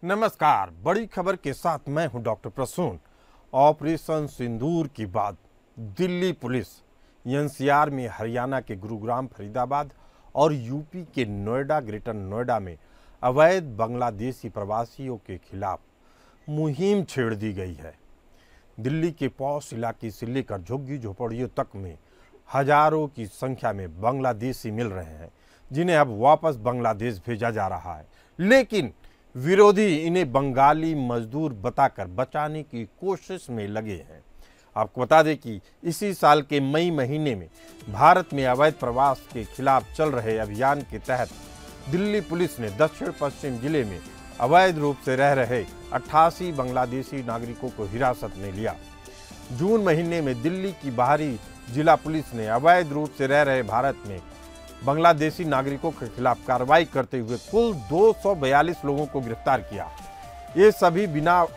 नमस्कार, बड़ी खबर के साथ मैं हूं डॉक्टर प्रसून। ऑपरेशन सिंदूर की बाद दिल्ली पुलिस एनसीआर में, हरियाणा के गुरुग्राम, फरीदाबाद और यूपी के नोएडा, ग्रेटर नोएडा में अवैध बांग्लादेशी प्रवासियों के खिलाफ मुहिम छेड़ दी गई है। दिल्ली के पॉश इलाके से लेकर झुग्गी झोपड़ियों तक में हजारों की संख्या में बांग्लादेशी मिल रहे हैं, जिन्हें अब वापस बांग्लादेश भेजा जा रहा है। लेकिन विरोधी इन्हें बंगाली मजदूर बताकर बचाने की कोशिश में लगे हैं। आपको बता दें कि इसी साल के मई महीने में भारत में अवैध प्रवास के खिलाफ चल रहे अभियान के तहत दिल्ली पुलिस ने दक्षिण पश्चिम जिले में अवैध रूप से रह रहे 88 बांग्लादेशी नागरिकों को हिरासत में लिया। जून महीने में दिल्ली की बाहरी जिला पुलिस ने अवैध रूप से रह रहे भारत में बांग्लादेशी नागरिकों के खिलाफ कार्रवाई करते हुए कुल 242 लोगों को गिरफ्तार किया। ये सभी बिना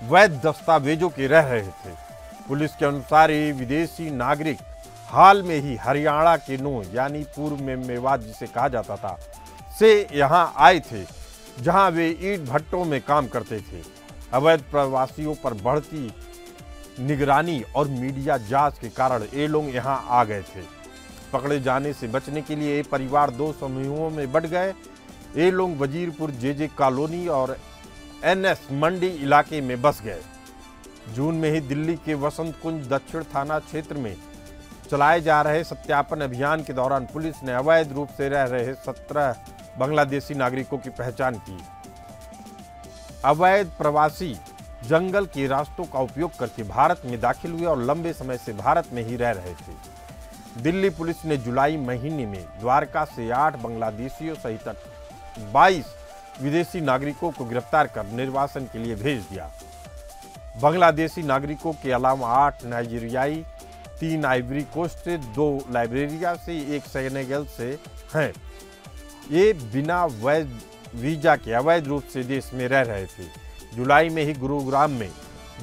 वैध दस्तावेजों के रह रहे थे। पुलिस के अनुसार ये विदेशी नागरिक हाल में ही हरियाणा के नूह यानी पूर्व में मेवात जिसे कहा जाता था से यहाँ आए थे, जहाँ वे ईंट भट्टों में काम करते थे। अवैध प्रवासियों पर बढ़ती निगरानी और मीडिया जांच के कारण ये लोग यहाँ आ गए थे। पकड़े जाने से बचने के लिए ये परिवार 2 समूहों में बंट गए। ये लोग वजीरपुर जेजे कॉलोनी और एनएस मंडी इलाके में बस गए। जून में ही दिल्ली के वसंत कुंज दक्षिण थाना क्षेत्र में चलाए जा रहे सत्यापन अभियान के दौरान पुलिस ने अवैध रूप से रह रहे 17 बांग्लादेशी नागरिकों की पहचान की। अवैध प्रवासी जंगल के रास्तों का उपयोग करके भारत में दाखिल हुए और लंबे समय से भारत में ही रह रहे थे। दिल्ली पुलिस ने जुलाई महीने में द्वारका से 8 बांग्लादेशियों सहित 22 विदेशी नागरिकों को गिरफ्तार कर निर्वासन के लिए भेज दिया। बांग्लादेशी नागरिकों के अलावा 8 नाइजीरियाई, 3 आइवरी कोस्ट से, 2 लाइबेरिया से, 1 सेनेगल से हैं। ये बिना वैध वीजा के अवैध रूप से देश में रह रहे थे। जुलाई में ही गुरुग्राम में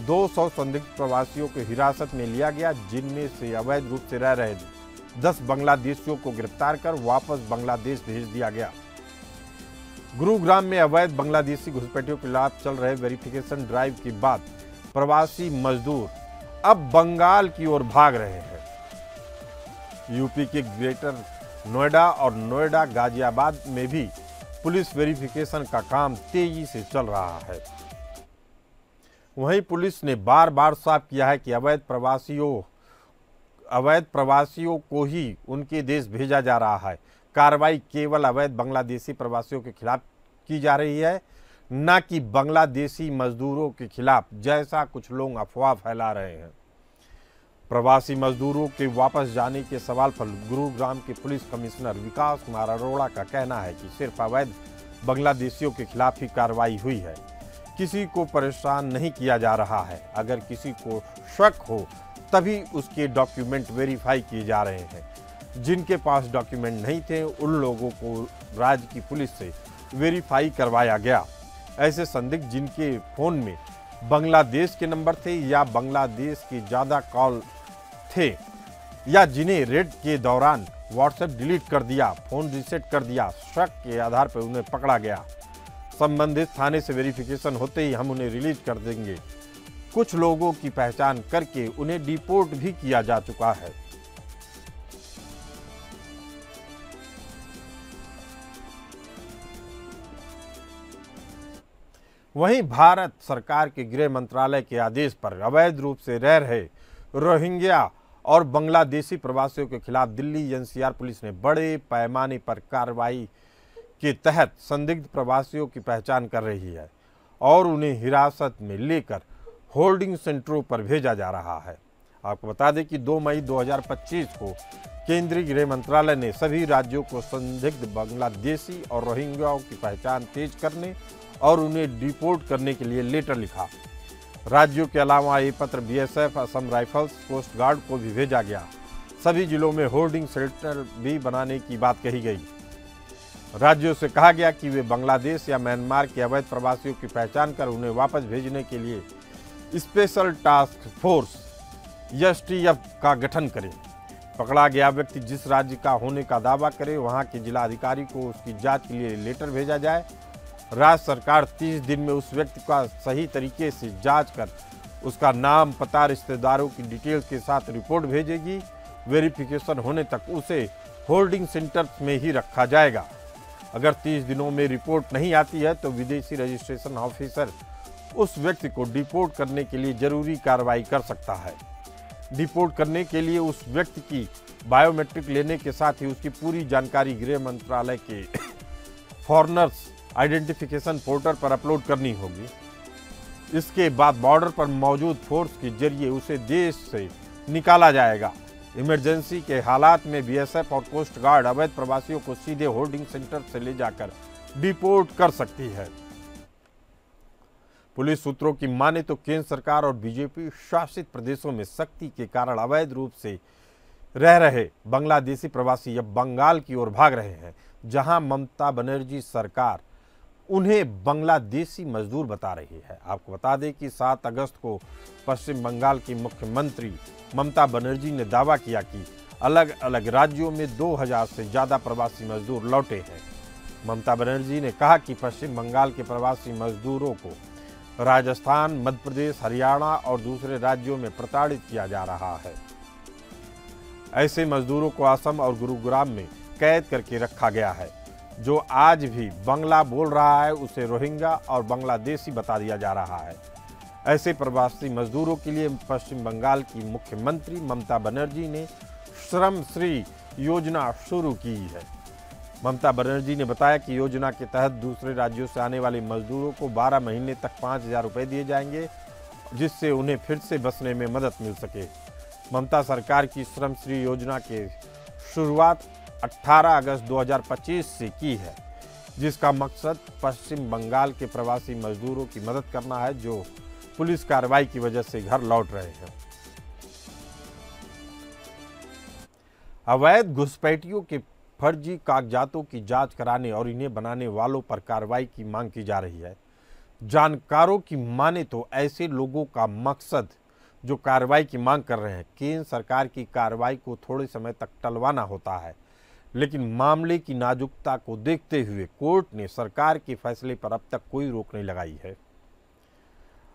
200 संदिग्ध प्रवासियों को हिरासत में लिया गया, जिनमें से अवैध रूप से रह रहे 10 बांग्लादेशियों को गिरफ्तार कर वापस बांग्लादेश भेज दिया गया। गुरुग्राम में अवैध बांग्लादेशी घुसपैठियों के खिलाफ चल रहे वेरिफिकेशन ड्राइव के बाद प्रवासी मजदूर अब बंगाल की ओर भाग रहे हैं। यूपी के ग्रेटर नोएडा और नोएडा गाजियाबाद में भी पुलिस वेरिफिकेशन का काम तेजी से चल रहा है। वहीं पुलिस ने बार बार साफ किया है कि अवैध प्रवासियों को ही उनके देश भेजा जा रहा है। कार्रवाई केवल अवैध बांग्लादेशी प्रवासियों के खिलाफ की जा रही है, न कि बांग्लादेशी मजदूरों के खिलाफ, जैसा कुछ लोग अफवाह फैला रहे हैं। प्रवासी मजदूरों के वापस जाने के सवाल पर गुरुग्राम के पुलिस कमिश्नर विकास कुमार अरोड़ा का कहना है कि सिर्फ अवैध बांग्लादेशियों के खिलाफ ही कार्रवाई हुई है, किसी को परेशान नहीं किया जा रहा है। अगर किसी को शक हो तभी उसके डॉक्यूमेंट वेरीफाई किए जा रहे हैं। जिनके पास डॉक्यूमेंट नहीं थे उन लोगों को राज्य की पुलिस से वेरीफाई करवाया गया। ऐसे संदिग्ध जिनके फ़ोन में बांग्लादेश के नंबर थे या बांग्लादेश के ज़्यादा कॉल थे या जिन्हें रेड के दौरान व्हाट्सएप डिलीट कर दिया, फ़ोन रीसेट कर दिया, शक के आधार पर उन्हें पकड़ा गया। संबंधित थाने से वेरिफिकेशन होते ही हम उन्हें रिलीज कर देंगे। कुछ लोगों की पहचान करके उन्हें डिपोर्ट भी किया जा चुका है। वहीं भारत सरकार के गृह मंत्रालय के आदेश पर अवैध रूप से रह रहे रोहिंग्या और बांग्लादेशी प्रवासियों के खिलाफ दिल्ली एनसीआर पुलिस ने बड़े पैमाने पर कार्रवाई के तहत संदिग्ध प्रवासियों की पहचान कर रही है और उन्हें हिरासत में लेकर होल्डिंग सेंटरों पर भेजा जा रहा है। आपको बता दें कि 2 मई 2025 को केंद्रीय गृह मंत्रालय ने सभी राज्यों को संदिग्ध बांग्लादेशी और रोहिंग्याओं की पहचान तेज करने और उन्हें डिपोर्ट करने के लिए लेटर लिखा। राज्यों के अलावा ये पत्र BSF, Assam rifles, coast guard को भी भेजा गया। सभी जिलों में होल्डिंग सेंटर भी बनाने की बात कही गई। राज्यों से कहा गया कि वे बांग्लादेश या म्यांमार के अवैध प्रवासियों की पहचान कर उन्हें वापस भेजने के लिए स्पेशल टास्क फोर्स एसटीएफ का गठन करें। पकड़ा गया व्यक्ति जिस राज्य का होने का दावा करे, वहां के जिलाधिकारी को उसकी जांच के लिए लेटर भेजा जाए राज्य सरकार 30 दिन में उस व्यक्ति का सही तरीके से जांच कर उसका नाम, पता, रिश्तेदारों की डिटेल्स के साथ रिपोर्ट भेजेगी। वेरिफिकेशन होने तक उसे होल्डिंग सेंटर में ही रखा जाएगा। अगर 30 दिनों में रिपोर्ट नहीं आती है तो विदेशी रजिस्ट्रेशन ऑफिसर उस व्यक्ति को डिपोर्ट करने के लिए जरूरी कार्रवाई कर सकता है। डिपोर्ट करने के लिए उस व्यक्ति की बायोमेट्रिक लेने के साथ ही उसकी पूरी जानकारी गृह मंत्रालय के फॉरेनर्स आइडेंटिफिकेशन पोर्टल पर अपलोड करनी होगी। इसके बाद बॉर्डर पर मौजूद फोर्स के जरिए उसे देश से निकाला जाएगा। इमरजेंसी के हालात में बीएसएफ और कोस्ट गार्ड अवैध प्रवासियों को सीधे होल्डिंग सेंटर से ले जाकर डिपोर्ट कर सकती है। पुलिस सूत्रों की माने तो केंद्र सरकार और बीजेपी शासित प्रदेशों में सख्ती के कारण अवैध रूप से रह रहे बांग्लादेशी प्रवासी अब बंगाल की ओर भाग रहे हैं, जहां ममता बनर्जी सरकार उन्हें बांग्लादेशी मजदूर बता रही है। आपको बता दें कि 7 अगस्त को पश्चिम बंगाल की मुख्यमंत्री ममता बनर्जी ने दावा किया कि अलग अलग राज्यों में 2000 से ज़्यादा प्रवासी मजदूर लौटे हैं। ममता बनर्जी ने कहा कि पश्चिम बंगाल के प्रवासी मजदूरों को राजस्थान, मध्य प्रदेश, हरियाणा और दूसरे राज्यों में प्रताड़ित किया जा रहा है। ऐसे मजदूरों को असम और गुरुग्राम में कैद करके रखा गया है। जो आज भी बांग्ला बोल रहा है उसे रोहिंग्या और बांग्लादेशी बता दिया जा रहा है। ऐसे प्रवासी मजदूरों के लिए पश्चिम बंगाल की मुख्यमंत्री ममता बनर्जी ने श्रम श्री योजना शुरू की है। ममता बनर्जी ने बताया कि योजना के तहत दूसरे राज्यों से आने वाले मजदूरों को 12 महीने तक 5000 रुपये दिए जाएंगे, जिससे उन्हें फिर से बसने में मदद मिल सके। ममता सरकार की श्रम श्री योजना के शुरुआत 18 अगस्त 2025 से की है, जिसका मकसद पश्चिम बंगाल के प्रवासी मजदूरों की मदद करना है जो पुलिस कार्रवाई की वजह से घर लौट रहे हैं। अवैध घुसपैठियों के फर्जी कागजातों की जांच कराने और इन्हें बनाने वालों पर कार्रवाई की मांग की जा रही है। जानकारों की माने तो ऐसे लोगों का मकसद जो कार्रवाई की मांग कर रहे हैं, केंद्र सरकार की कार्रवाई को थोड़े समय तक टलवाना होता है, लेकिन मामले की नाजुकता को देखते हुए कोर्ट ने सरकार के फैसले पर अब तक कोई रोक नहीं लगाई है।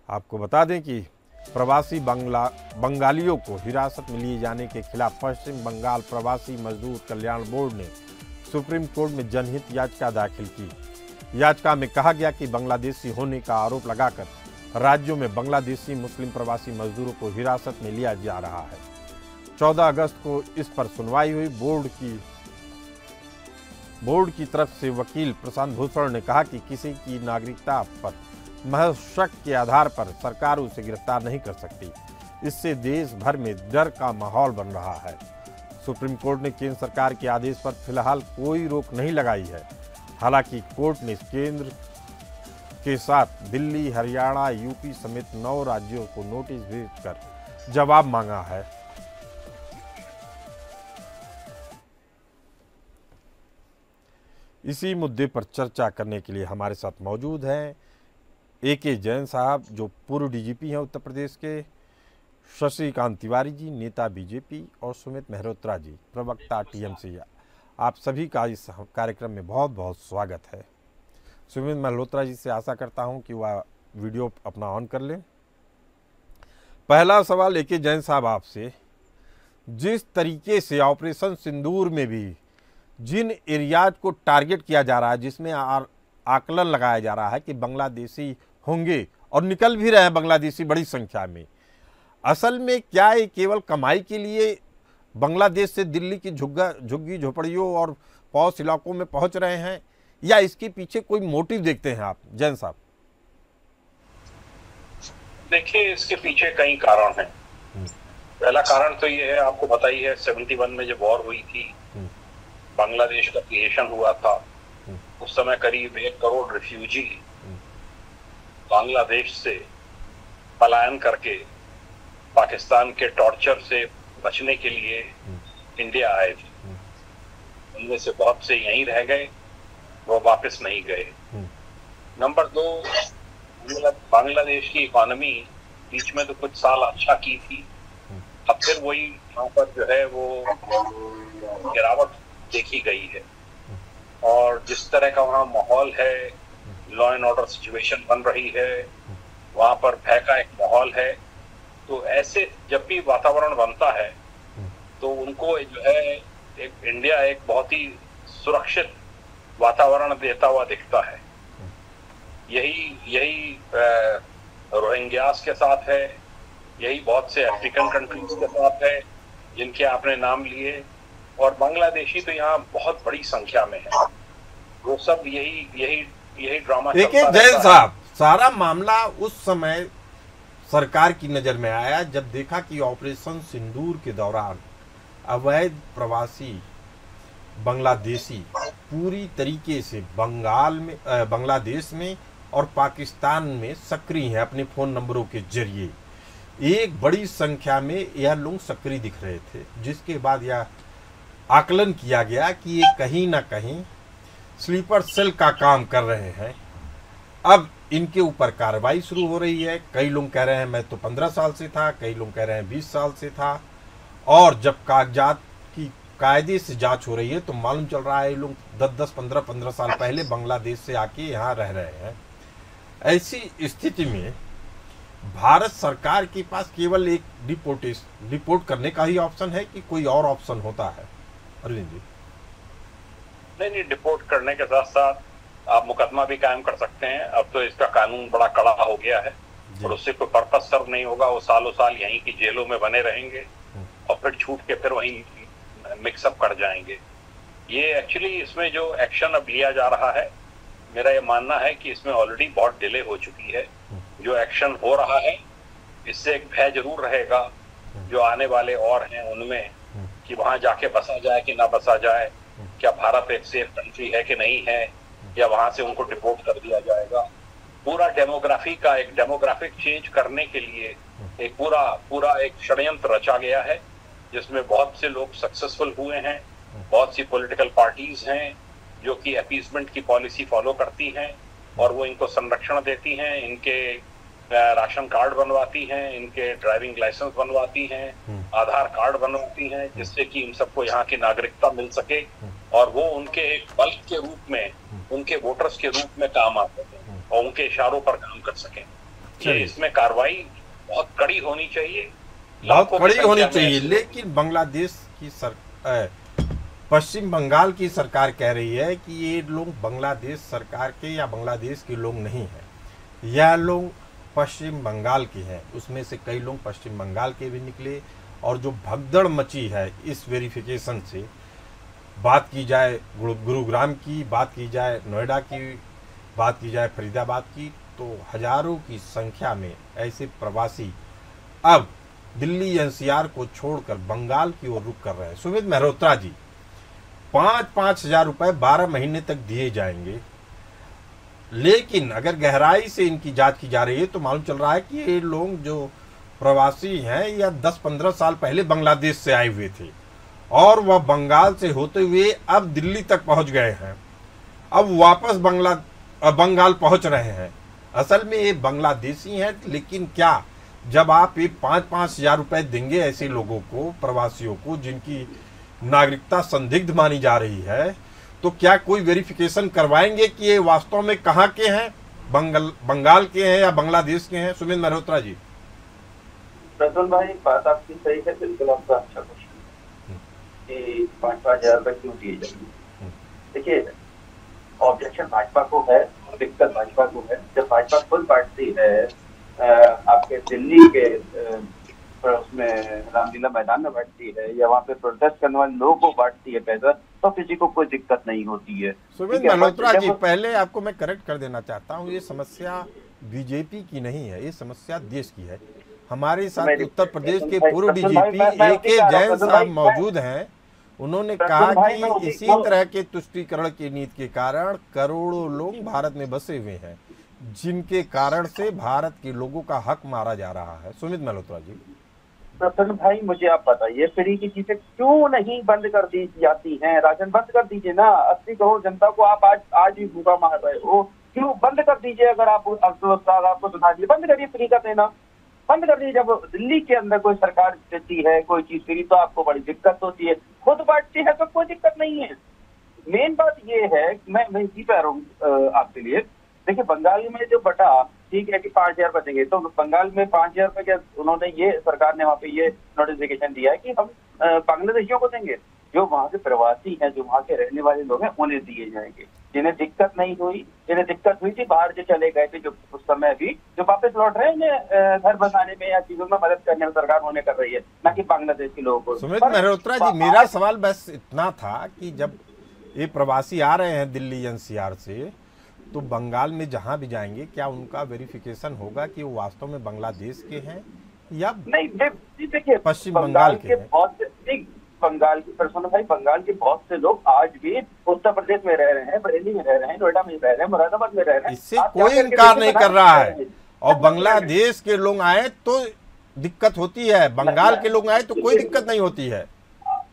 आपको बता दें कि प्रवासी बंगालियों को हिरासत में लिए जाने के खिलाफ पश्चिम बंगाल प्रवासी मजदूर कल्याण बोर्ड ने सुप्रीम कोर्ट में जनहित याचिका दाखिल की। याचिका में कहा गया कि बांग्लादेशी होने का आरोप लगाकर राज्यों में बांग्लादेशी मुस्लिम प्रवासी मजदूरों को हिरासत में लिया जा रहा है। 14 अगस्त को इस पर सुनवाई हुई। बोर्ड की तरफ से वकील प्रशांत भूषण ने कहा कि किसी की नागरिकता पर महज शक के आधार पर सरकार उसे गिरफ्तार नहीं कर सकती। इससे देश भर में डर का माहौल बन रहा है। सुप्रीम कोर्ट ने केंद्र सरकार के आदेश पर फिलहाल कोई रोक नहीं लगाई है। हालांकि कोर्ट ने केंद्र के साथ दिल्ली, हरियाणा, यूपी समेत 9 राज्यों को नोटिस भेजकर जवाब मांगा है। इसी मुद्दे पर चर्चा करने के लिए हमारे साथ मौजूद हैं AK जैन साहब, जो पूर्व डीजीपी हैं उत्तर प्रदेश के, शशिकांत तिवारी जी, नेता बीजेपी, और सुमित मेहरोत्रा जी, प्रवक्ता TMC। आप सभी का इस कार्यक्रम में बहुत बहुत स्वागत है। सुमित मेहरोत्रा जी से आशा करता हूं कि वह वीडियो अपना ऑन कर लें। पहला सवाल AK जैन साहब आपसे, जिस तरीके से ऑपरेशन सिंदूर में भी जिन एरियाज को टारगेट किया जा रहा है, जिसमें आकलन लगाया जा रहा है कि बांग्लादेशी होंगे और निकल भी रहे हैं बांग्लादेशी बड़ी संख्या में, असल में क्या ये केवल कमाई के लिए बांग्लादेश से दिल्ली की झुग्गी झोपड़ियों और पॉश इलाकों में पहुंच रहे हैं, या इसके पीछे कोई मोटिव देखते हैं आप जैन साहब? देखिए, इसके पीछे कई कारण हैं। पहला कारण तो ये है, आपको पता ही है, 71 में जब वॉर हुई थी, बांग्लादेश का क्रिएशन हुआ था, उस समय करीब 1 करोड़ रिफ्यूजी बांग्लादेश से पलायन करके पाकिस्तान के टॉर्चर से बचने के लिए इंडिया आए थे। उनमें से बहुत से यहीं रह गए, वो वापस नहीं गए। नंबर 2, बांग्लादेश की इकोनॉमी बीच में तो कुछ साल अच्छा की थी, अब फिर वही वहां पर जो है वो गिरावट देखी गई है। और जिस तरह का वहाँ माहौल है, लॉ एंड ऑर्डर सिचुएशन बन रही है, वहां पर भय का एक माहौल है। तो ऐसे जब भी वातावरण बनता है तो उनको जो है एक इंडिया एक बहुत ही सुरक्षित वातावरण देता हुआ दिखता है। यही रोहिंग्यास के साथ है, यही बहुत से अफ्रीकन कंट्रीज के साथ है जिनके आपने नाम लिए, और बांग्लादेशी तो यहाँ बहुत बड़ी संख्या में है। वो सब यही ड्रामा देखिए चलता जैन रहता है। साहब, सारा मामला उस समय सरकार की नजर में आया जब देखा कि ऑपरेशन सिंदूर के दौरान अवैध प्रवासी बांग्लादेशी पूरी तरीके से बांग्लादेश में और पाकिस्तान में सक्रिय हैं अपने फोन नंबरों के जरिए। एक बड़ी संख्या में यह लोग सक्रिय दिख रहे थे, जिसके बाद यह आकलन किया गया कि ये कहीं ना कहीं स्लीपर सेल का काम कर रहे हैं। अब इनके ऊपर कार्रवाई शुरू हो रही है। कई लोग कह रहे हैं मैं तो 15 साल से था, कई लोग कह रहे हैं 20 साल से था, और जब कागजात की कायदे से जांच हो रही है तो मालूम चल रहा है ये लोग 10-10, 15-15 साल पहले बांग्लादेश से आके यहाँ रह रहे हैं। ऐसी स्थिति में भारत सरकार के पास केवल एक रिपोर्ट करने का ही ऑप्शन है कि कोई और ऑप्शन होता है? अरविंद जी, नहीं, डिपोर्ट करने के साथ साथ आप मुकदमा भी कायम कर सकते हैं। अब तो इसका कानून बड़ा कड़ा हो गया है और उससे कोई पर्पस सर्व नहीं होगा। वो सालों साल यहीं की जेलों में बने रहेंगे और फिर छूट के फिर वहीं मिक्सअप कर जाएंगे। ये एक्चुअली इसमें जो एक्शन अब लिया जा रहा है, मेरा ये मानना है कि इसमें ऑलरेडी बहुत डिले हो चुकी है। जो एक्शन हो रहा है इससे एक भय जरूर रहेगा जो आने वाले और हैं उनमें, कि वहां जाके बसा जाए कि ना बसा जाए, क्या भारत एक सेफ कंट्री है कि नहीं है, या वहां से उनको डिपोर्ट कर दिया जाएगा। पूरा डेमोग्राफिक चेंज करने के लिए एक पूरा एक षड्यंत्र रचा गया है जिसमें बहुत से लोग सक्सेसफुल हुए हैं। बहुत सी पॉलिटिकल पार्टीज हैं जो कि अपीसमेंट की पॉलिसी फॉलो करती हैं और वो इनको संरक्षण देती हैं, इनके राशन कार्ड बनवाती हैं, इनके ड्राइविंग लाइसेंस बनवाती हैं, आधार कार्ड बनवाती हैं, जिससे कि इन सबको यहाँ की नागरिकता मिल सके और वो उनके एक बल्क के रूप में, उनके वोटर्स के रूप में काम आ सके और उनके इशारों पर काम कर सकें। ये इसमें कार्रवाई बहुत कड़ी होनी चाहिए, बहुत कड़ी होनी चाहिए। लेकिन बांग्लादेश की पश्चिम बंगाल की सरकार कह रही है कि ये लोग बांग्लादेश सरकार के या बांग्लादेश के लोग नहीं हैं, यह लोग पश्चिम बंगाल के हैं। उसमें से कई लोग पश्चिम बंगाल के भी निकले, और जो भगदड़ मची है इस वेरिफिकेशन से, बात की जाए गुरुग्राम की, बात की जाए नोएडा की, बात की जाए फरीदाबाद की, तो हजारों की संख्या में ऐसे प्रवासी अब दिल्ली एनसीआर को छोड़कर बंगाल की ओर रुख कर रहे हैं। सुमित मेहरोत्रा जी, 5-5 हजार रुपए 12 महीने तक दिए जाएंगे, लेकिन अगर गहराई से इनकी जांच की जा रही है तो मालूम चल रहा है कि ये लोग जो प्रवासी हैं या 10-15 साल पहले बांग्लादेश से आए हुए थे और वह बंगाल से होते हुए अब दिल्ली तक पहुंच गए हैं, अब वापस बंगाल पहुंच रहे हैं। असल में ये बांग्लादेशी हैं, लेकिन क्या जब आप ये 5-5 हजार रुपए देंगे ऐसे लोगों को, प्रवासियों को जिनकी नागरिकता संदिग्ध मानी जा रही है, तो क्या कोई वेरिफिकेशन करवाएंगे कि ये वास्तव में कहाँ के हैं, बंगाल के हैं या बांग्लादेश के हैं? सुमित मल्होत्रा जी। प्रज्वल भाई, बात आपकी सही है, बिल्कुल आपका अच्छा क्वेश्चन कि 5-5 हजार रुपए क्यों दिए जाएंगे। देखिए, ऑब्जेक्शन भाजपा को है, दिक्कत भाजपा को है। जब भाजपा खुद बांटती है आपके दिल्ली के उसमें रामलीला मैदान में बांटती है या वहाँ पे प्रोटेस्ट करने वाले लोगों को बांटती है पैसा, तो किसी को कोई दिक्कत नहीं होती है। सुमित मल्होत्रा जी, पहले आपको मैं करेक्ट कर देना चाहता हूँ, ये समस्या बीजेपी की नहीं है, ये समस्या देश की है। हमारे साथ उत्तर प्रदेश के पूर्व डीजीपी AK जैन साहब मौजूद हैं। उन्होंने कहा कि इसी तरह के तुष्टीकरण की नीति के कारण करोड़ों लोग भारत में बसे हुए हैं, जिनके कारण से भारत के लोगों का हक मारा जा रहा है। सुमित मल्होत्रा जी। प्रसन्न भाई, मुझे आप बताइए, फ्री की चीजें क्यों नहीं बंद कर दी जाती हैं? राशन बंद कर दीजिए ना। 80 करोड़ जनता को आप आज ही भूखा मार रहे हो, क्यों बंद कर दीजिए? अगर आप अर्थव्यवस्था आपको सुधार दिए, बंद करिए फ्री का देना, बंद कर दीजिए। जब दिल्ली के अंदर कोई सरकार देती है कोई चीज फ्री तो आपको बड़ी दिक्कत होती है, खुद बांटती है तो कोई दिक्कत नहीं है। मेन बात ये है, मैं इसी पे आ रहा हूँ आपके लिए देखिए बंगाल में जो बटा, ठीक है कि 5,000 बचेंगे, तो बंगाल में 5,000 रुपए क्या उन्होंने, ये सरकार ने वहाँ पे ये नोटिफिकेशन दिया है कि हम बांग्लादेशियों को देंगे। जो वहाँ के प्रवासी हैं, जो वहाँ के रहने वाले लोग हैं, उन्हें दिए जाएंगे। जिन्हें दिक्कत नहीं हुई, जिन्हें दिक्कत हुई थी, बाहर जो चले गए थे, जो उस समय भी जो वापस लौट रहे हैं, उन्हें घर बसाने में या चीजों में मदद करने में सरकार उन्हें कर रही है, ना कि बांग्लादेश के लोगों को। सुमित मल्होत्रा जी, मेरा सवाल बस इतना था कि जब ये प्रवासी आ रहे हैं दिल्ली एनसीआर से, तो बंगाल में जहां भी जाएंगे क्या उनका वेरिफिकेशन होगा कि वो वास्तव में बांग्लादेश के हैं या नहीं? देखिए पश्चिम बंगाल के बहुत से, बंगाल के प्रसन्न भाई, बंगाल के बहुत से लोग आज भी उत्तर प्रदेश में रह रहे हैं, बरेली में रह रहे हैं, नोएडा में रह रहे हैं, मुरादाबाद में रह रहे हैं। इससे कोई इनकार नहीं कर रहा है। और बांग्लादेश के लोग आए तो दिक्कत होती है, बंगाल के लोग आए तो कोई दिक्कत नहीं होती है।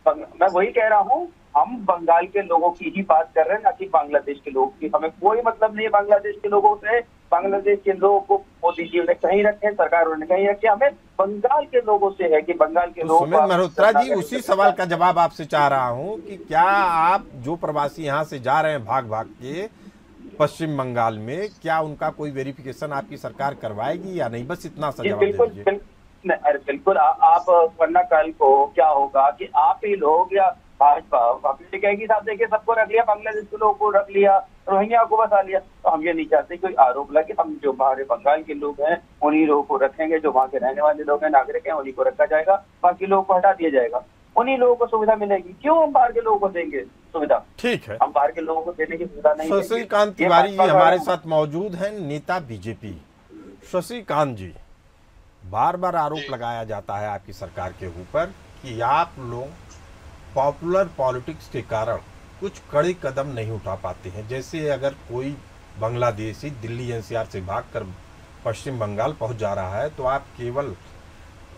मैं वही कह रहा हूँ, हम बंगाल के लोगों की ही बात कर रहे हैं, ना कि बांग्लादेश के लोगों की। हमें कोई मतलब नहीं है बांग्लादेश के लोगों से। बांग्लादेश के लोगों को मोदी जी ने कहीं रखे, सरकार उन्होंने कहीं रखे। हमें बंगाल के लोगों से है कि बंगाल के लोग। सुमित मल्होत्रा जी, उसी सवाल का जवाब आपसे चाह रहा हूं कि क्या आप जो प्रवासी यहाँ से जा रहे हैं भाग भाग के पश्चिम बंगाल में, क्या उनका कोई वेरिफिकेशन आपकी सरकार करवाएगी या नहीं? बस इतना सा जवाब दे दीजिए। अरे बिल्कुल, आप वरना कल को क्या होगा कि आप ही लोग या भाजपा वापस कहेगी साहब देखिए सबको रख लिया, बांग्लादेश के लोगों को रख लिया, रोहिंग्या को बसा लिया। तो हम ये नहीं चाहते कोई आरोप लगे। हम जो हमारे बंगाल के लोग हैं उन्हीं लोगों को रखेंगे, जो वहाँ के रहने वाले लोग हैं, नागरिक हैं, उन्हीं को रखा जाएगा, बाकी लोगों को हटा दिया जाएगा। उन्हीं लोगों को सुविधा मिलेगी। क्यों हम बाहर के लोगों को देंगे सुविधा? ठीक है, हम बाहर के लोगों को देने की सुविधा नहीं। शशिकांत तिवारी जी हमारे साथ मौजूद हैं, नेता बीजेपी। शशिकांत जी, बार बार आरोप लगाया जाता है आपकी सरकार के ऊपर कि आप लोग पॉपुलर पॉलिटिक्स के कारण कुछ कड़े कदम नहीं उठा पाते हैं। जैसे अगर कोई बांग्लादेशी दिल्ली एनसीआर से भागकर पश्चिम बंगाल पहुंच जा रहा है तो आप केवल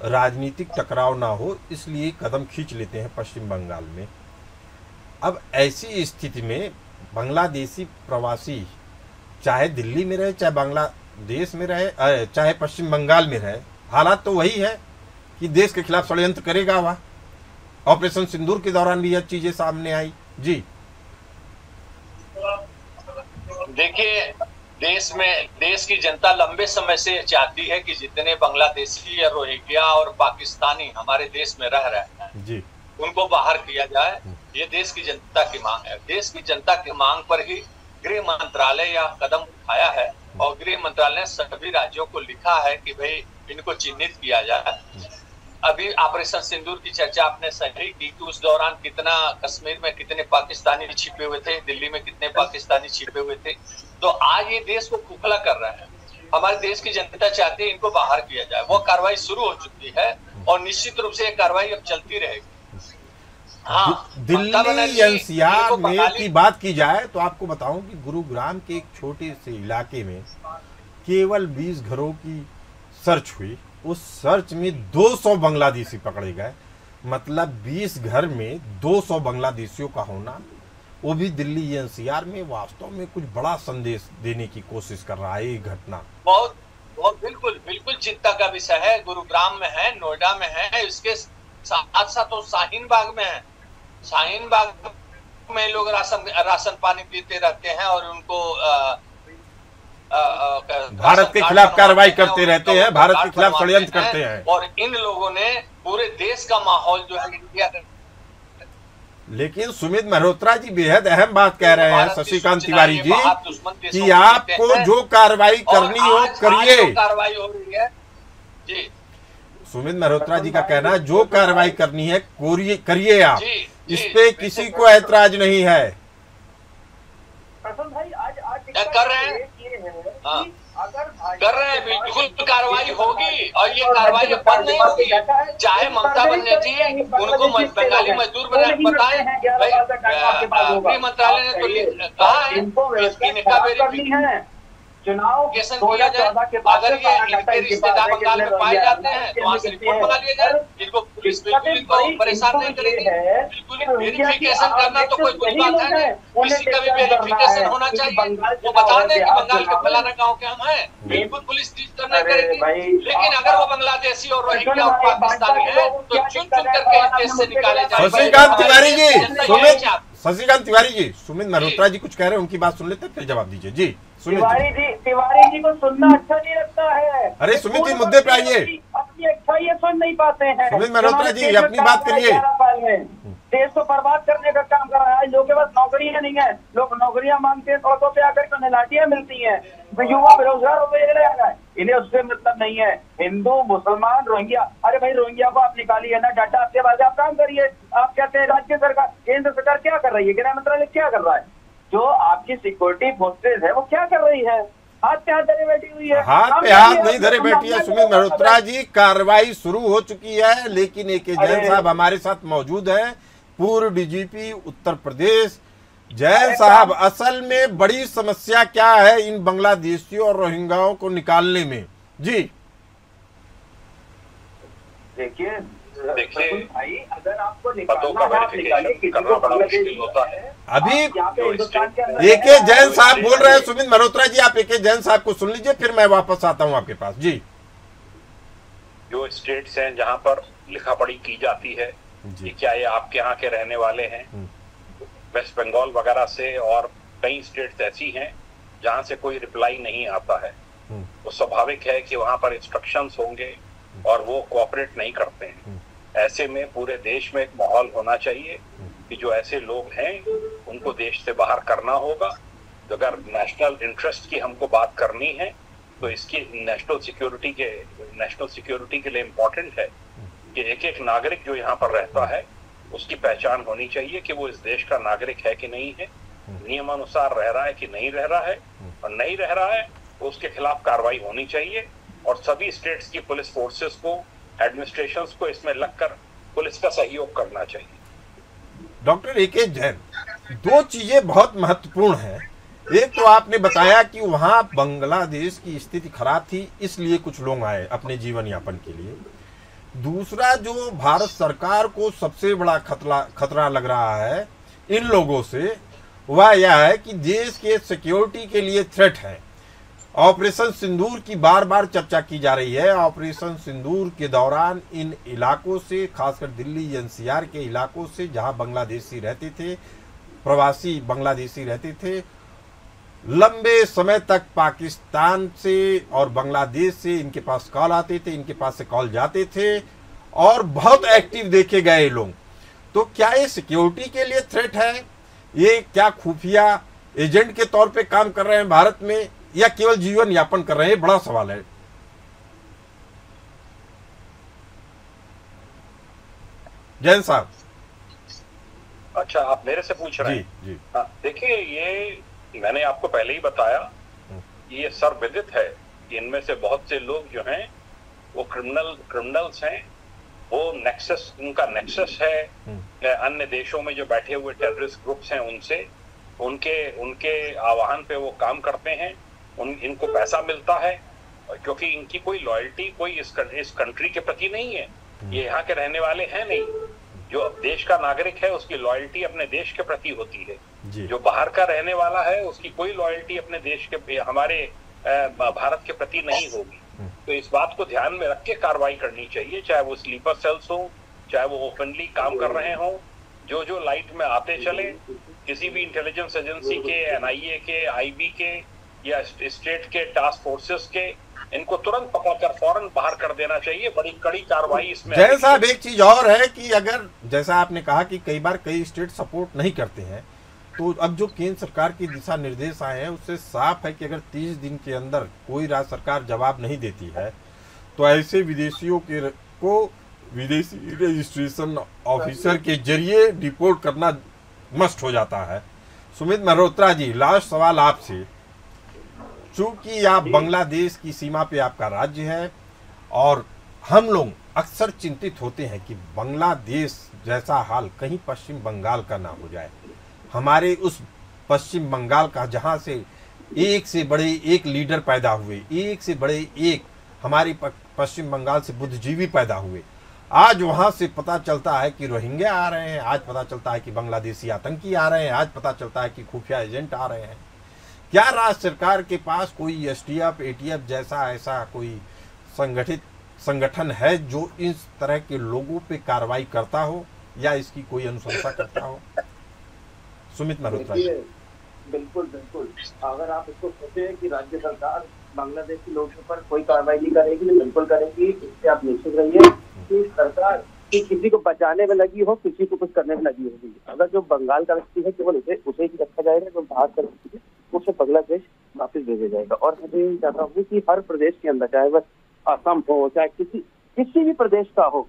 राजनीतिक टकराव ना हो इसलिए कदम खींच लेते हैं पश्चिम बंगाल में। अब ऐसी स्थिति में बांग्लादेशी प्रवासी चाहे दिल्ली में रहे, चाहे बांग्लादेश में रहे, चाहे पश्चिम बंगाल में रहे, हालात तो वही है कि देश के खिलाफ षड्यंत्र करेगा वह। ऑपरेशन सिंदूर के दौरान भी यह चीजें सामने आई। जी देखिए, देश की जनता लंबे समय से चाहती है कि जितने बांग्लादेशी या रोहिंग्या और पाकिस्तानी हमारे देश में रह रहे हैं जी, उनको बाहर किया जाए। ये देश की जनता की मांग है। देश की जनता की मांग पर ही गृह मंत्रालय यह कदम उठाया है और गृह मंत्रालय ने सभी राज्यों को लिखा है कि भाई इनको चिन्हित किया जाए। अभी ऑपरेशन सिंदूर की चर्चा आपने सही की कि उस दौरान कितना कश्मीर में कितने पाकिस्तानी छिपे हुए थे, दिल्ली में कितने पाकिस्तानी छिपे हुए थे। तो आज ये देश को खोखला कर रहा है। हमारे देश की जनता चाहती है इनको बाहर किया जाए। वो कार्रवाई शुरू हो चुकी है और निश्चित रूप से ये कार्रवाई अब चलती रहेगी। हाँ, दिल्ली एनसीआर में की बात की जाए तो आपको बताऊं कि गुरुग्राम के एक छोटे से इलाके में केवल 20 घरों की सर्च हुई। उस सर्च में 200 बांग्लादेशी पकड़े गए। मतलब 20 घर में 200 बांग्लादेशियों का होना, वो भी दिल्ली एनसीआर में, वास्तव में कुछ बड़ा संदेश देने की कोशिश कर रहा है ये घटना। बहुत बहुत बिल्कुल चिंता का विषय है। गुरुग्राम में है, नोएडा में है, इसके साथ साथ तो शाहीन बाग में है। शाहीन बाग में लोग राशन पानी पीते रहते हैं और उनको भारत के खिलाफ कार्रवाई करते रहते हैं, भारत के खिलाफ षड्यंत्र करते हैं। और इन लोगों ने पूरे देश का माहौल जो है इंडिया का। लेकिन सुमित मल्होत्रा जी बेहद अहम बात कह रहे हैं, शशिकांत तिवारी जी, कि आपको जो कार्रवाई करनी हो करिए। कार्रवाई हो रही है जी। सुमित मल्होत्रा जी का कहना है जो कार्रवाई करनी है करिए आप, इस पे किसी को ऐतराज नहीं है। कर रहे हैं, कर रहे हैं, बिल्कुल कार्रवाई होगी और ये कार्रवाई बंद नहीं होगी। चाहे ममता बनर्जी उनको बंगाली मजदूर बताएं, गृह मंत्रालय ने तो कहा है इनका वेरिफिकेशन किया जाए। अगर ये इनके रिश्तेदार बंगाल में पाए जाते हैं तो वहाँ से रिपोर्ट बना लिया जाए। इनको पुलिस बिल्कुल इनको परेशान नहीं करेगी। बिल्कुल वेरिफिकेशन करना तो कोई बुरी बात है नहीं, किसी का भी वेरिफिकेशन होना चाहिए। वो बता दें कि बंगाल के फलाना गाँव के हम हैं, बिल्कुल पुलिस डिस्टर्ब नहीं करेगी। लेकिन अगर वो बांग्लादेशी और रोहिंग्या और पाकिस्तानी है तो चुन चुन करके इस देश से निकाले जाए। शशिकांत तिवारी जी, शशिकांत तिवारी जी, सुमित मल्होत्रा जी कुछ कह रहे हैं, उनकी बात सुन लेते हैं फिर जवाब दीजिए। जी सुमित तिवारी जी को सुनना अच्छा नहीं लगता है। अरे सुमित जी मुद्दे पे आइए। अपनी अच्छाई सुन नहीं पाते हैं। सुमित मल्होत्रा जी अपनी बात करिए। देश को बर्बाद करने का काम कर रहा है। लोगों के पास नौकरियां नहीं है, लोग नौकरियां मांगते हैं, सड़कों पे आकर तो लाठियां मिलती हैं, युवा बेरोजगार हो गए। इन्हें उससे मतलब नहीं है। हिंदू मुसलमान रोहिंग्या, अरे भाई रोहिंग्या को आप निकालिए ना डाटा, आपके बाद आप काम करिए। आप कहते हैं राज्य सरकार, केंद्र सरकार क्या कर रही है, गृह मंत्रालय क्या कर रहा है, जो आपकी सिक्योरिटी फोर्सेज है वो क्या कर रही है? हाथ पे हाथ धरे बैठी हुई है, हाथ पे हाथ नहीं धरे बैठी है। सुमित मल्होत्रा जी कार्रवाई शुरू हो चुकी है, लेकिन AK जैन साहब हमारे साथ मौजूद हैं, पूर्व DGP उत्तर प्रदेश। जैन साहब, असल में बड़ी समस्या क्या है इन बांग्लादेशियों और रोहिंग्याओं को निकालने में? जी देखिए भाई, अगर आपको पदों का वेरिफिकेशन करना बड़ा मुश्किल होता है। अभी AK जैन साहब बोल रहे हैं। सुमित मल्होत्रा जी, आप AK जैन साहब को सुन लीजिए, फिर मैं वापस आता हूं आपके पास। जी, जो स्टेट्स हैं जहां पर लिखा पढ़ी की जाती है, क्या ये आपके यहाँ के रहने वाले हैं? वेस्ट बंगाल वगैरह से और कई स्टेट्स ऐसी हैं जहां से कोई रिप्लाई नहीं आता है। तो स्वाभाविक है कि वहां पर इंस्ट्रक्शंस होंगे और वो कोऑपरेट नहीं करते हैं। ऐसे में पूरे देश में एक माहौल होना चाहिए कि जो ऐसे लोग हैं उनको देश से बाहर करना होगा। तो अगर नेशनल इंटरेस्ट की हमको बात करनी है तो इसकी नेशनल सिक्योरिटी के लिए इम्पोर्टेंट है कि एक एक नागरिक जो यहाँ पर रहता है उसकी पहचान होनी चाहिए कि वो इस देश का नागरिक है कि नहीं है, नियमानुसार रह रहा है कि नहीं रह रहा है, और नहीं रह रहा है तो उसके खिलाफ कार्रवाई होनी चाहिए। और सभी स्टेट्स की पुलिस फोर्सेस को, एडमिनिस्ट्रेशंस को इसमें लगकर पुलिस का सहयोग करना चाहिए। डॉक्टर AK जैन, दो चीजें बहुत महत्वपूर्ण हैं। एक तो आपने बताया कि वहां बांग्लादेश की स्थिति खराब थी, इसलिए कुछ लोग आए अपने जीवन यापन के लिए। दूसरा, जो भारत सरकार को सबसे बड़ा खतरा लग रहा है इन लोगों से, वह यह है कि देश के सिक्योरिटी के लिए थ्रेट है। ऑपरेशन सिंदूर की बार बार चर्चा की जा रही है। ऑपरेशन सिंदूर के दौरान इन इलाकों से, खासकर दिल्ली NCR के इलाकों से जहां बांग्लादेशी रहते थे, प्रवासी बांग्लादेशी रहते थे, लंबे समय तक पाकिस्तान से और बांग्लादेश से इनके पास कॉल आते थे, इनके पास से कॉल जाते थे और बहुत एक्टिव देखे गए लोग। तो क्या ये सिक्योरिटी के लिए थ्रेट है? ये क्या खुफिया एजेंट के तौर पे काम कर रहे हैं भारत में, या केवल जीवन यापन कर रहे हैं? बड़ा सवाल है। जैन साहब। अच्छा, आप मेरे से पूछ रहे हैं? जी। हाँ, देखिए, ये मैंने आपको पहले ही बताया, ये सर्वविदित है कि इनमें से बहुत से लोग जो हैं वो क्रिमिनल्स हैं। वो उनका नेक्सस है अन्य देशों में जो बैठे हुए टेररिस्ट ग्रुप्स हैं उनसे, उनके आह्वान पे वो काम करते हैं। इनको पैसा मिलता है क्योंकि इनकी कोई लॉयल्टी कोई इस कंट्री के प्रति नहीं है। ये यहाँ के रहने वाले हैं नहीं। जो देश का नागरिक है उसकी लॉयल्टी अपने देश के प्रति होती है। जो बाहर का रहने वाला है उसकी कोई लॉयल्टी अपने देश के, हमारे भारत के प्रति नहीं होगी। तो इस बात को ध्यान में रख के कार्रवाई करनी चाहिए, चाहे वो स्लीपर सेल्स हो, चाहे वो ओपनली काम कर रहे हो। जो लाइट में आते चले, किसी भी इंटेलिजेंस एजेंसी के, NIA के, IB के या स्टेट के टास्क फोर्सेस के, इनको तुरंत पकड़कर फौरन बाहर कर देना चाहिए। बड़ी कड़ी कार्रवाई इसमें। जय साहब, एक चीज और है कि अगर जैसा आपने कहा कि कई बार कई स्टेट सपोर्ट नहीं करते हैं, तो अब जो केंद्र सरकार की दिशा निर्देश आए हैं उससे साफ है कि अगर 30 दिन के अंदर कोई राज्य सरकार जवाब नहीं देती है तो ऐसे विदेशियों को विदेशी रजिस्ट्रेशन ऑफिसर के जरिए डिपोर्ट करना मस्ट हो जाता है। सुमित मल्होत्रा जी, लास्ट सवाल आपसे। चूंकि आप बांग्लादेश की सीमा पे आपका राज्य है और हम लोग अक्सर चिंतित होते हैं कि बांग्लादेश जैसा हाल कहीं पश्चिम बंगाल का ना हो जाए। हमारे उस पश्चिम बंगाल का, जहां से एक से बड़े एक लीडर पैदा हुए, एक से बड़े एक हमारे पश्चिम बंगाल से बुद्धिजीवी पैदा हुए, आज वहां से पता चलता है कि रोहिंग्या आ रहे हैं, आज पता चलता है कि बांग्लादेशी आतंकी आ रहे हैं, आज पता चलता है कि खुफिया एजेंट आ रहे हैं। क्या राज्य सरकार के पास कोई STF, ATF जैसा ऐसा कोई संगठन है जो इस तरह के लोगों पे कार्रवाई करता हो या इसकी कोई अनुशंसा करता हो? सुमित मल्होत्रा जी। देखिए, बिल्कुल बिल्कुल, अगर आप इसको सोचे कि राज्य सरकार बांग्लादेश के लोगों पर कोई कार्रवाई नहीं करेगी, बिल्कुल करेगी। इससे आप निश्चित रहिए कि सरकार कि किसी को बचाने में लगी हो, किसी को कुछ करने में लगी होगी। अगर जो बंगाल का व्यक्ति है केवल उसे ही रखा जाएगा, जो बाहर का व्यक्ति है उसे बांग्लादेश वापस भेजा जाएगा। और मैं ये चाहता हूँ कि हर प्रदेश के अंदर, चाहे वह असम हो, चाहे किसी भी प्रदेश का हो,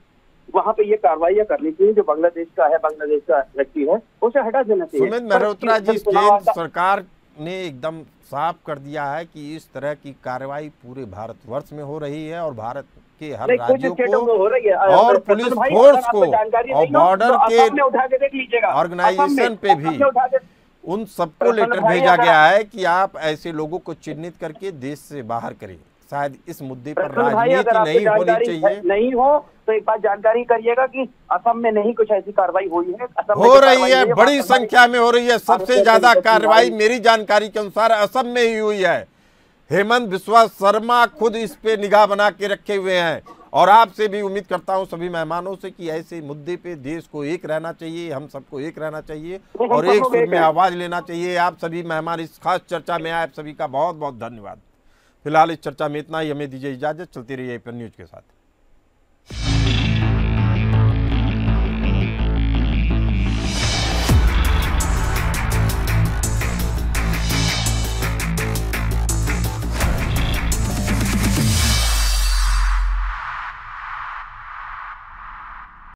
वहाँ पे ये कार्रवाइयाँ करनी चाहिए। जो बांग्लादेश का है, बांग्लादेश का व्यक्ति है, उसे हटा देना चाहिए। सुमित मल्होत्रा जी, केंद्र सरकार ने एकदम साफ कर दिया है कि इस तरह की कार्रवाई पूरे भारतवर्ष में हो रही है और भारत के हर राज्यों को हो रही है, और पुलिस फोर्स को और बॉर्डर के तो ऑर्गेनाइजेशन पे भी उन सबको लेटर भेजा गया है कि आप ऐसे लोगों को चिन्हित करके देश से बाहर करें। शायद इस मुद्दे पर राजनीति नहीं होनी चाहिए। नहीं हो तो एक बात जानकारी करिएगा कि असम में नहीं कुछ ऐसी कार्रवाई हुई है। हो रही है, बड़ी संख्या में हो रही है। सबसे ज्यादा कार्रवाई मेरी जानकारी के अनुसार असम में ही हुई है। हेमंत बिस्वा शर्मा खुद इस पे निगाह बना के रखे हुए हैं। और आपसे भी उम्मीद करता हूं सभी मेहमानों से कि ऐसे मुद्दे पे देश को एक रहना चाहिए, हम सबको एक रहना चाहिए और एक सुर में आवाज लेना चाहिए। आप सभी मेहमान इस खास चर्चा में आए, आप सभी का बहुत बहुत धन्यवाद। फिलहाल इस चर्चा में इतना ही, हमें दीजिए इजाजत। चलती रहिए एपीएन न्यूज के साथ।